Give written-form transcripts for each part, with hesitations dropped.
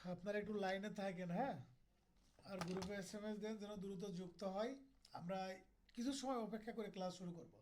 আপনারা একটু লাইনে থাকেন, হ্যাঁ? আর গ্রুপে এসএমএস দেন যেন দ্রুত যুক্ত হয়। আমরা কিছু সময় অপেক্ষা করে ক্লাস শুরু করব।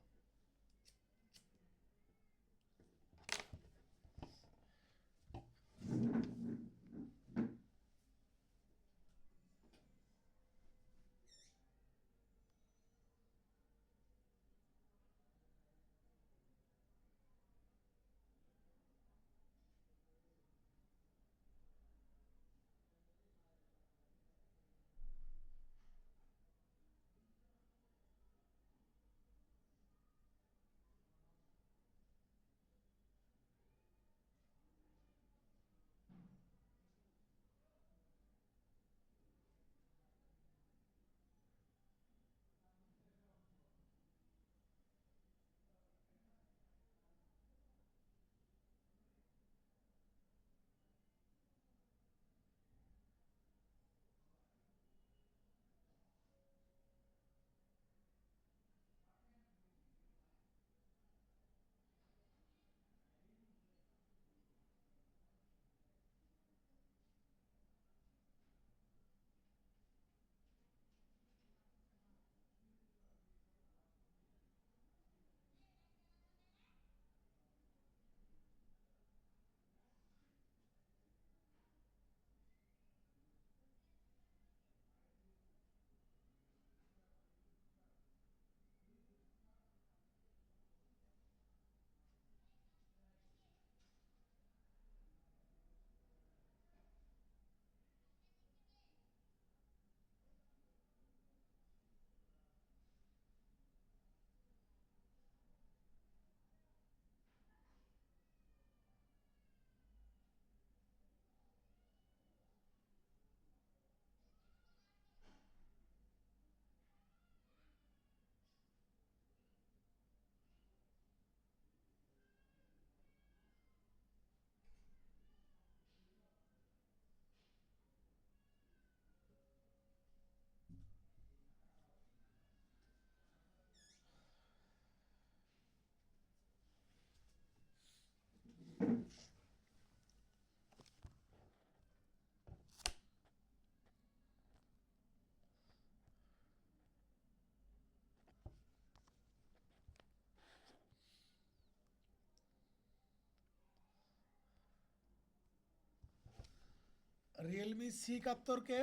Realme C71 কে?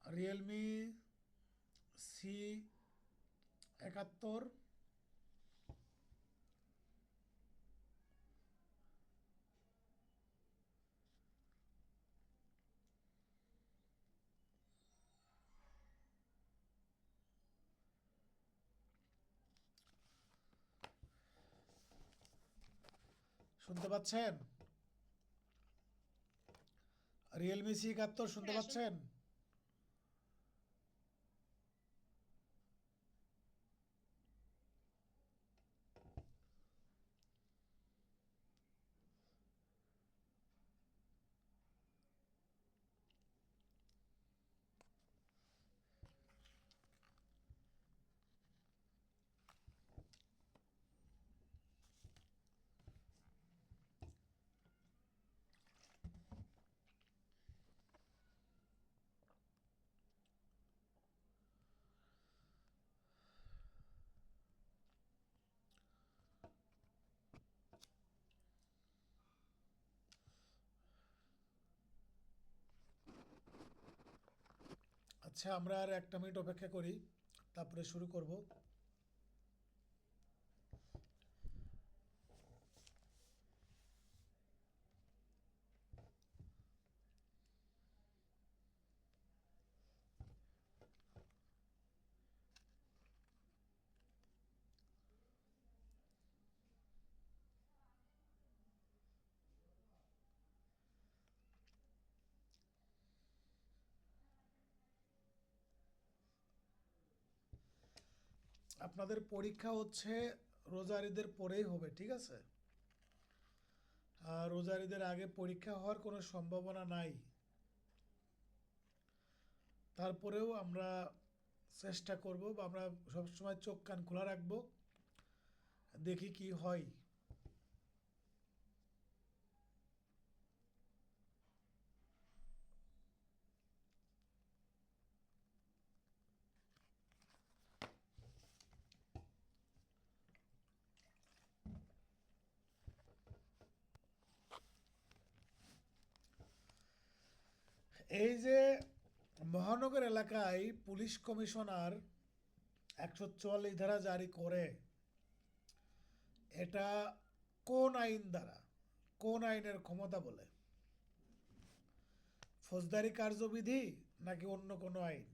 Realme C71। শুনতে পাচ্ছেন? Realme C71 শুনতে হ্যাঁ পাচ্ছেন? আচ্ছা, আমরা আর 1 মিনিট অপেক্ষা করি, তারপরে শুরু করব। আপনাদের পরীক্ষা হচ্ছে রোজার ঈদের পরেই হবে, ঠিক আছে? আর রোজার ঈদের আগে পরীক্ষা হওয়ার কোনো সম্ভাবনা নাই। তারপরেও আমরা চেষ্টা করব বা আমরা সবসময় চোখ কান খোলা রাখবো, দেখি কি হয়। এই যে মহানগর এলাকায় পুলিশ কমিশনার 144 ধারা জারি করে, এটা কোন আইন দ্বারা, কোন আইনের ক্ষমতা বলে? ফৌজদারি কার্যবিধি নাকি অন্য কোনো আইন?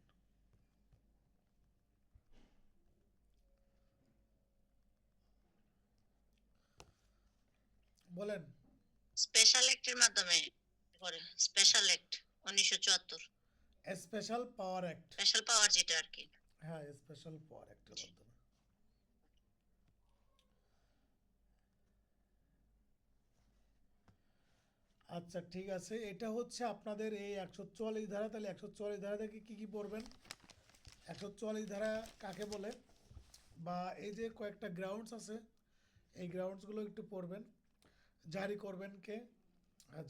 বলেন। স্পেশাল অ্যাক্টের মাধ্যমে করে, স্পেশাল অ্যাক্ট 1974, স্পেশাল পাওয়ার অ্যাক্ট। স্পেশাল পাওয়ার যেটা আর কি। হ্যাঁ, স্পেশাল পাওয়ার অ্যাক্টের মাধ্যমে। আচ্ছা ঠিক আছে, এটা হচ্ছে আপনাদের এই 144 ধারা। তাহলে 144 ধারা থেকে কি কি পড়বেন? 144 ধারা কাকে বলে, বা এই যে কয়েকটা গ্রাউন্ডস আছে, এই গ্রাউন্ডসগুলো একটু পড়বেন। জারি করবেন কে?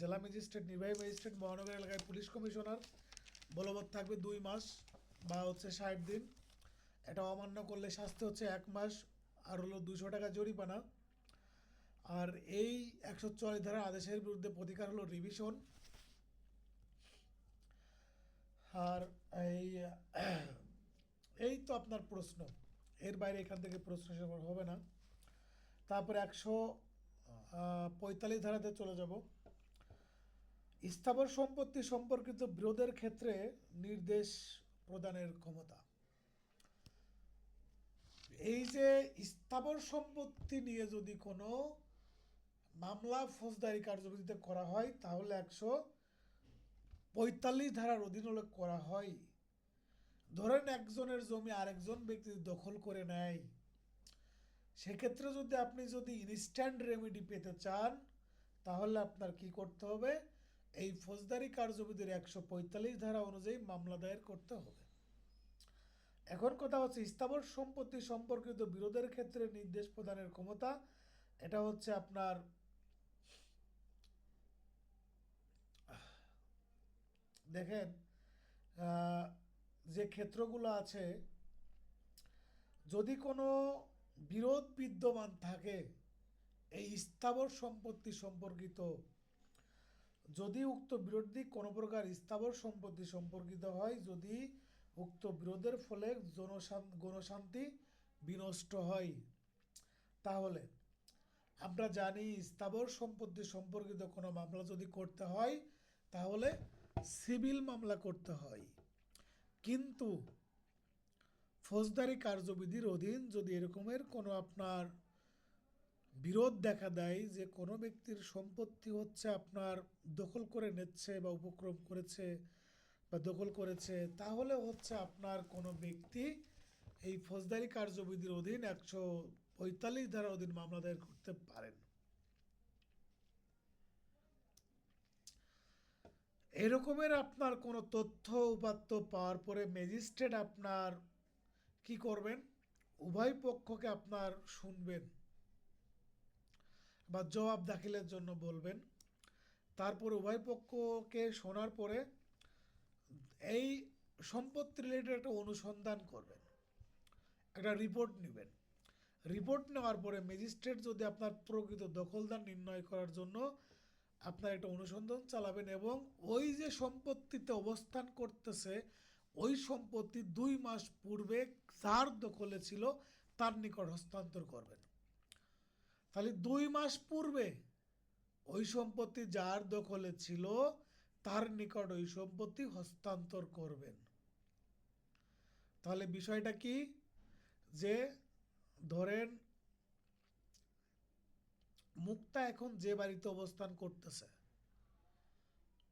জেলা ম্যাজিস্ট্রেট, নির্বাহী ম্যাজিস্ট্রেট, মহানগর এলাকায় পুলিশ কমিশনার। বলবৎ থাকবে 2 মাস বা হচ্ছে 60 দিন। এটা অমান্য করলে শাস্তি হচ্ছে 1 মাস আর হলো 200 টাকা জরিমানা। আর এই 144 ধারা আদেশের বিরুদ্ধে প্রতিকার হলো রিভিশন। আর এই এই তো আপনার প্রশ্ন, এর বাইরে এখান থেকে প্রশ্ন সেরকম হবে না। তারপরে 145 ধারাতে চলে যাব। স্থাবর সম্পত্তি সম্পর্কিত বিরোধের ক্ষেত্রে নির্দেশ প্রদানের ক্ষমতা। এই যে স্থাবর সম্পত্তি নিয়ে যদি কোনো মামলা ফৌজদারি কার্যবিধিতে করা হয়, তাহলে 145 ধারার অধীন হলে করা হয়। ধরেন একজনের জমি আরেকজন ব্যক্তি দখল করে নেয়, সেক্ষেত্রে যদি আপনি ইনস্ট্যান্ট রেমেডি পেতে চান, তাহলে আপনার কি করতে হবে? এই ফৌজদারি কার্যবিধির 145 ধারা অনুযায়ী মামলা দায়ের করতে হবে। এখন কথা হচ্ছে স্থাবর সম্পত্তি সম্পর্কিত বিরোধের ক্ষেত্রে নির্দেশ প্রদানের ক্ষমতা। এটা হচ্ছে আপনার দেখেন, যে ক্ষেত্রগুলো আছে, যদি কোনো বিরোধ বিদ্যমান থাকে এই স্থাবর সম্পত্তি সম্পর্কিত, যদি উক্ত বিরোধী কোনো প্রকার স্থাবর সম্পত্তি সম্পর্কিত হয়, যদি উক্ত বিরোধের ফলে গণশান্তি বিনষ্ট হয়, তাহলে আমরা জানি স্থাবর সম্পত্তি সম্পর্কিত কোনো মামলা যদি করতে হয়, তাহলে সিভিল মামলা করতে হয়। কিন্তু ফৌজদারি কার্যবিধির অধীন যদি এরকমের কোনো আপনার বিরোধ দেখা দেয়, যে কোনো ব্যক্তির সম্পত্তি হচ্ছে আপনার দখল করে নিচ্ছে বা উপক্রম করেছে বা দখল করেছে, তাহলে হচ্ছে আপনার কোনো ব্যক্তি এই ফৌজদারি কার্যবিধির অধীন 145 ধারার অধীন মামলা দায়ের করতে পারেন। এরকমের আপনার কোনো তথ্য উপাত্ত পাওয়ার পরে ম্যাজিস্ট্রেট আপনার কি করবেন? উভয় পক্ষকে আপনার শুনবেন বা জবাব দাখিলের জন্য বলবেন। তারপর উভয় পক্ষকে শোনার পরে এই সম্পত্তি রিলেটেড একটা অনুসন্ধান করবেন, একটা রিপোর্ট নেবেন। রিপোর্ট নেওয়ার পরে ম্যাজিস্ট্রেট যদি আপনার প্রকৃত দখলদার নির্ণয় করার জন্য আপনার একটা অনুসন্ধান চালাবেন, এবং ওই যে সম্পত্তিতে অবস্থান করতেছে ওই সম্পত্তি 2 মাস পূর্বে যার দখলে ছিল তার নিকট হস্তান্তর করবেন। তাহলে 2 মাস পূর্বে ওই সম্পত্তি যার দখলে ছিল তার নিকট ওই সম্পত্তি হস্তান্তর করবেন। তাহলে বিষয়টা কি? যে ধরেন মুক্তা এখন যে বাড়িতে অবস্থান করতেছে,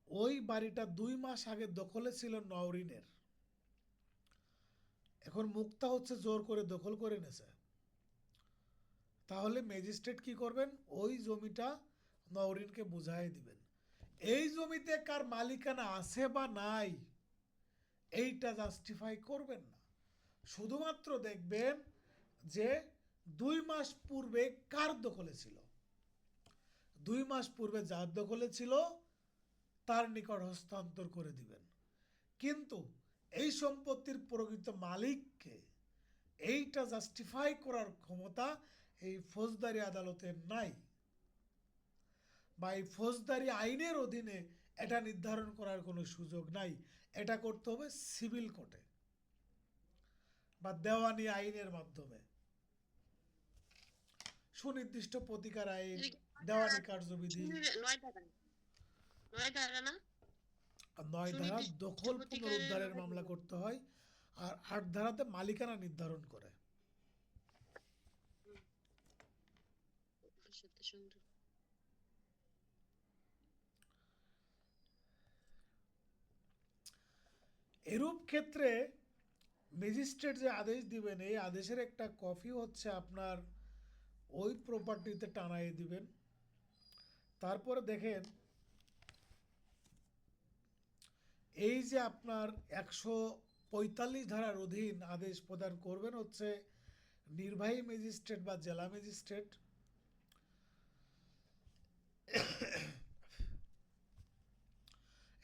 ওই বাড়িটা 2 মাস আগে দখলে ছিল নওরিনের। এখন মুক্তা হচ্ছে জোর করে দখল করে নেছে। তাহলে ম্যাজিস্ট্রেট কি করবেন? ওই জমিটা নওরিনকে বুঝাই দিবেন। এই জমিতে কার মালিকানা আছে বা নাই এইটা জাস্টিফাই করবেন না, শুধুমাত্র দেখবেন যে 2 মাস পূর্বে কার দখলে ছিল, 2 মাস পূর্বে যার দখলে ছিল তার নিকট হস্তান্তর করে দিবেন। কিন্তু এই সম্পত্তির প্রকৃত মালিককে, এইটা জাস্টিফাই করার ক্ষমতা এই ফৌজদারি আদালতের নাই, বা এই ফৌজদারি আইনের অধীনে এটা নির্ধারণ করার কোনো সুযোগ নাই। এটা করতে হবে সিভিল কোর্টে বা দেওয়ানি আইনের মাধ্যমে, সুনির্দিষ্ট প্রতিকার আইন, দেওয়ানি কার্যবিধি। 9 ধারা না? 9 ধারা সুনির্দিষ্ট দখল প্রতিকারের পুনরুদ্ধারের মামলা করতে হয়, আর 8 ধারাতে মালিকানা নির্ধারণ করে। সুন্দর। এরূপ ক্ষেত্রে ম্যাজিস্ট্রেট যে আদেশ দিবেন, এই আদেশের একটা কপি হচ্ছে আপনার ওই প্রপার্টিতে টানাই দিবেন। তারপরে দেখেন এই যে আপনার 145 ধারার অধীন আদেশ প্রদান করবেন হচ্ছে নির্বাহী ম্যাজিস্ট্রেট বা জেলা ম্যাজিস্ট্রেট।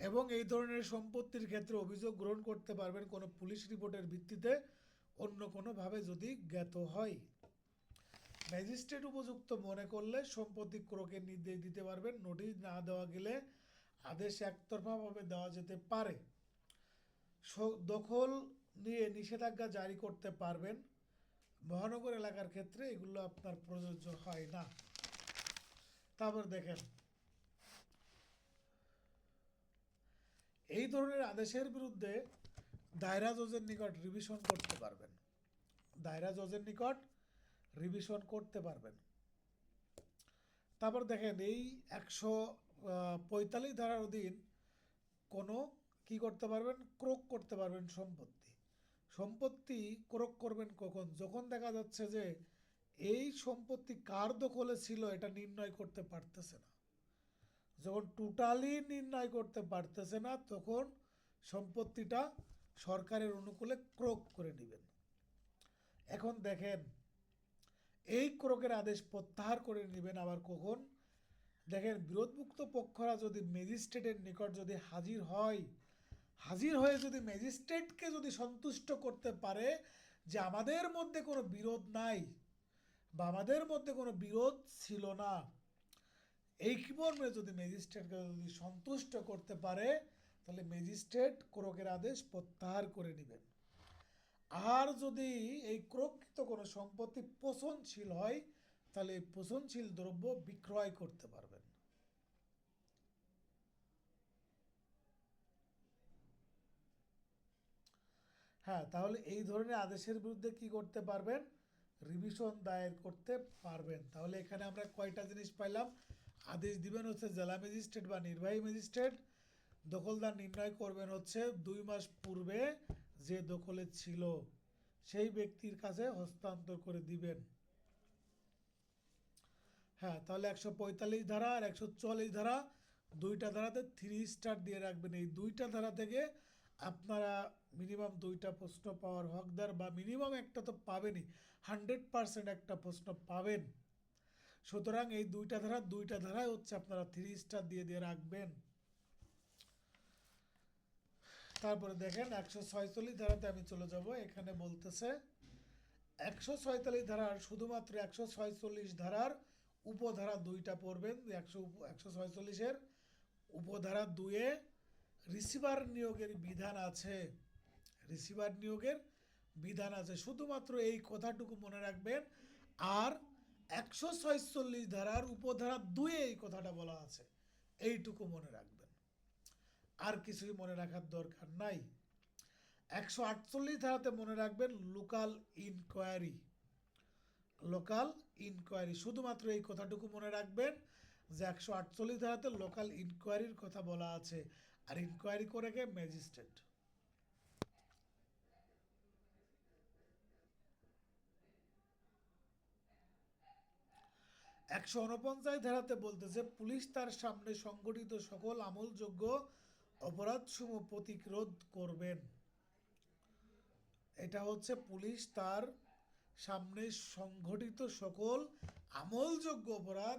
এবং এই ধরনের সম্পত্তির ক্ষেত্রে অভিযোগ গ্রহণ করতে পারবেন কোনো পুলিশ রিপোর্টের ভিত্তিতে, অন্য কোনোভাবে যদি জ্ঞাত হয়। ম্যাজিস্ট্রেট উপযুক্ত মনে করলে সম্পত্তি ক্রয়ের নির্দেশ দিতে পারবেন। নোটিশ না দেওয়া গেলে আদেশ একতরফাভাবে দেওয়া যেতে পারে। দখল নিয়ে নিষেধাজ্ঞা জারি করতে পারবেন। মহানগর এলাকার ক্ষেত্রে এগুলো আপনার প্রযোজ্য হয় না। তারপর দেখেন এই ধরনের আদেশের বিরুদ্ধে দায়রা জজের নিকট রিভিশন করতে পারবেন, দায়রা জজের নিকট রিভিশন করতে পারবেন। তারপর দেখেন এই 145 ধারার অধীন কোনো কি করতে পারবেন, ক্রোক করতে পারবেন সম্পত্তি। সম্পত্তি ক্রোক করবেন কখন, যখন দেখা যাচ্ছে যে এই সম্পত্তি কার দখলে ছিল এটা নির্ণয় করতে পারতেছে না। যখন টোটালি নির্ণয় করতে পারতেছে না তখন সম্পত্তিটা সরকারের অনুকূলে ক্রোক করে নেবেন। এখন দেখেন এই ক্রোকের আদেশ প্রত্যাহার করে নেবেন আবার কখন, দেখেন বিরোধমুক্ত পক্ষরা যদি ম্যাজিস্ট্রেটের নিকট যদি হাজির হয়, হাজির হয়ে যদি ম্যাজিস্ট্রেটকে যদি সন্তুষ্ট করতে পারে যে আমাদের মধ্যে কোনো বিরোধ নাই বা আমাদের মধ্যে কোনো বিরোধ ছিল না, এই মর্মে যদি ম্যাজিস্ট্রেটকে যদি সন্তুষ্ট করতে পারে তাহলে ম্যাজিস্ট্রেট ক্রোকের আদেশ প্রত্যাহার করে নেবেন। আর যদি এই ক্রোকৃত কোনো সম্পত্তি পচনশীল হয় তাহলে এই পচনশীল দ্রব্য বিক্রয় করতে পারবেন। হ্যাঁ, তাহলে এই ধরনের আদেশের বিরুদ্ধে কি করতে পারবেন, রিভিশন দায়ের করতে পারবেন। তাহলে এখানে আমরা কয়টা জিনিস পাইলাম, আদেশ দিবেন হচ্ছে জেলা ম্যাজিস্ট্রেট বা নির্বাহী ম্যাজিস্ট্রেট, দখলদার নির্ণয় করবেন হচ্ছে 2 মাস পূর্বে যে দখলে ছিল সেই ব্যক্তির কাছে হস্তান্তর করে দিবেন। হ্যাঁ, তাহলে 145 ধারা আর 144 ধারা, দুইটা ধারাতে 3 স্টার দিয়ে রাখবেন। এই দুইটা ধারা থেকে আপনারা মিনিমাম 2টা প্রশ্ন পাওয়ার হকদার, বা মিনিমাম একটা তো পাবেনই, 100% একটা প্রশ্ন পাবেন। সুতরাং এই দুইটা ধারায় হচ্ছে আপনারা 3 স্টার দিয়ে দিয়ে রাখবেন। তারপরে দেখেন 146 ধারাতে আমি চলে যাব। এখানে বলতেছে 146 ধারার শুধুমাত্র 146 ধারার উপধারা 2টা পড়বেন। 146-এর উপধারা 2-এ রিসিভার নিয়োগের বিধান আছে, রিসিভার নিয়োগের বিধান আছে, শুধুমাত্র এই কথাটুকু মনে রাখবেন। আর 146 ধারার উপধারা 2-এ এই কথাটা বলা আছে, এইটুকু মনে রাখবেন, আর কিছুই মনে রাখার দরকার নাই। 148 ধারাতে মনে রাখবেন লোকাল ইনকোয়ারি, লোকাল ইনকোয়ারি, শুধুমাত্র এই কথাটুকু মনে রাখবেন যে 148 ধারাতে লোকাল ইনকোয়ারির কথা বলা আছে, আর ইনকোয়ারি করে কে, ম্যাজিস্ট্রেট। একশো 49 ধারাতে বলতেছে পুলিশ তার সামনে সংগঠিত সকল আমলযোগ্য অপরাধসমূহ প্রতিরোধ করবেন। এটা হচ্ছে পুলিশ তার সামনে সংঘটিত সকল আমলযোগ্য অপরাধ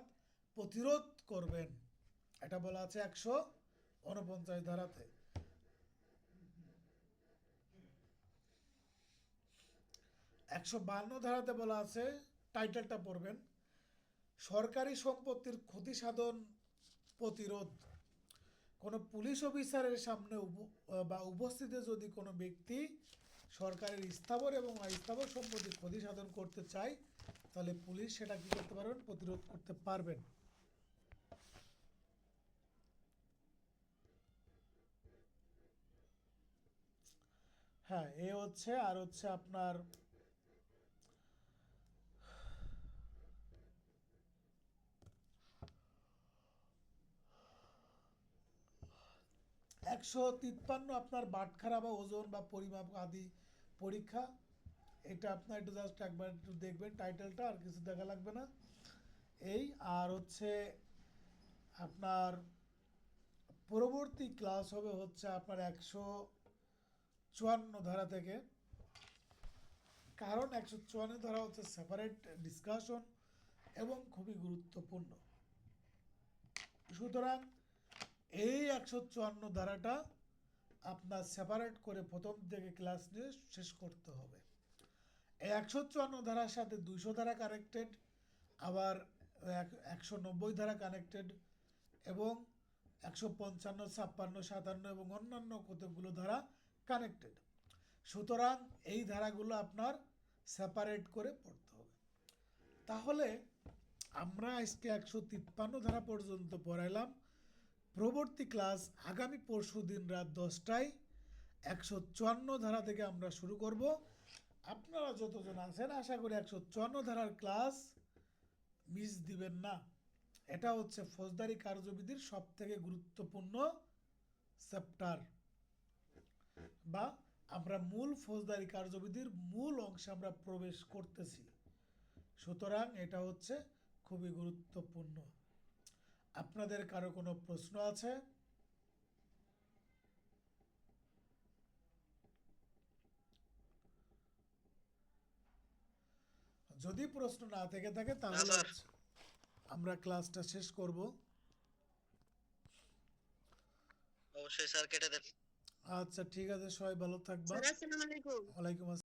প্রতিরোধ করবেন। এটা বলা আছে 149 ধারাতে। 152 ধারাতে বলা আছে, টাইটেলটা পড়বেন, সরকারি সম্পত্তির ক্ষতি সাধন প্রতিরোধ। কোনো পুলিশ অফিসারের সামনে বা উপস্থিতে যদি কোনো ব্যক্তি সরকারের স্থাবর এবং অস্থাবর সম্পত্তির ক্ষতি সাধন করতে চায়, তাহলে পুলিশ সেটা কি করতে পারবেন? প্রতিরোধ করতে পারবেন। হ্যাঁ, এ হচ্ছে, আর হচ্ছে আপনার 153 আপনার বাটখারা বা ওজন বা পরিমাপ আদি পরীক্ষা। এটা আপনার একটু জাস্ট একবার একটু দেখবেন টাইটেলটা, আর কিছু দেখা লাগবে না। এই আর হচ্ছে আপনার পরবর্তী ক্লাস হবে হচ্ছে আপনার 154 ধারা থেকে, কারণ 154 ধারা হচ্ছে সেপারেট ডিসকাশন এবং খুবই গুরুত্বপূর্ণ। সুতরাং এই 154 ধারাটা আপনার সেপারেট করে প্রথম থেকে ক্লাস নিয়ে শেষ করতে হবে। এই 154 ধারার সাথে 200 ধারা কানেক্টেড, আবার 190 ধারা কানেক্টেড, এবং 155, 56, 57 এবং অন্যান্য কতগুলো ধারা কানেক্টেড। সুতরাং এই ধারাগুলো আপনার সেপারেট করে পড়তে হবে। তাহলে আমরা আজকে 153 ধারা পর্যন্ত পড়াইলাম। পরবর্তী ক্লাস আগামী পরশু দিন রাত 10টায় 154 ধারা থেকে আমরা শুরু করব। আপনারা যতজন আছেন আশা করি 154 ধারার ক্লাস মিস দিবেন না। এটা হচ্ছে ফৌজদারি কার্যবিধির সব থেকে গুরুত্বপূর্ণ চ্যাপ্টার, বা আমরা মূল ফৌজদারি কার্যবিধির মূল অংশে আমরা প্রবেশ করতেছি। সুতরাং এটা হচ্ছে খুবই গুরুত্বপূর্ণ। আপনাদের কারো কোনো প্রশ্ন আছে? যদি প্রশ্ন না থেকে থাকে তাহলে আমরা ক্লাসটা শেষ করব। অবশ্যই স্যার, কেটে দেন। আচ্ছা, ঠিক আছে, সবাই ভালো থাকবা। স্যার আসসালামু আলাইকুম। ওয়ালাইকুম আসসালাম।